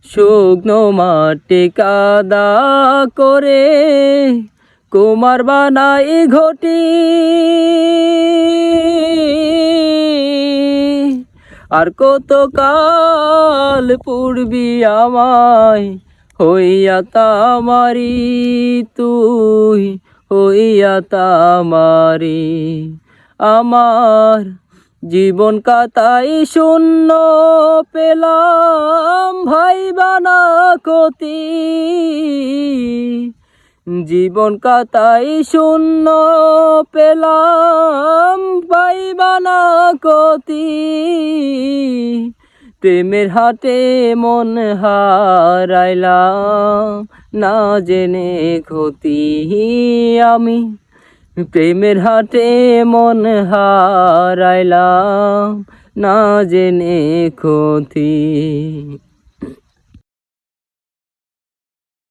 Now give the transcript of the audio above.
শুকনো মাটি কাদা করে কুমার বানাই ঘটি, আর কত কাল পূর্বি আমায় হইয়া তামারি, তুই হইয়া তামারি। আমার জীবন কাতাই শূন্য পেলাম ভাইবা না কতি, জীবন কাতাই শূন্য পেলাম ভাইবা না কতি। প্রেমের হাটে মন হারাইলাম না জেনে ক্ষতি আমি, প্রেমের হাটে মন হারাইলাম না জেনে ক্ষতি।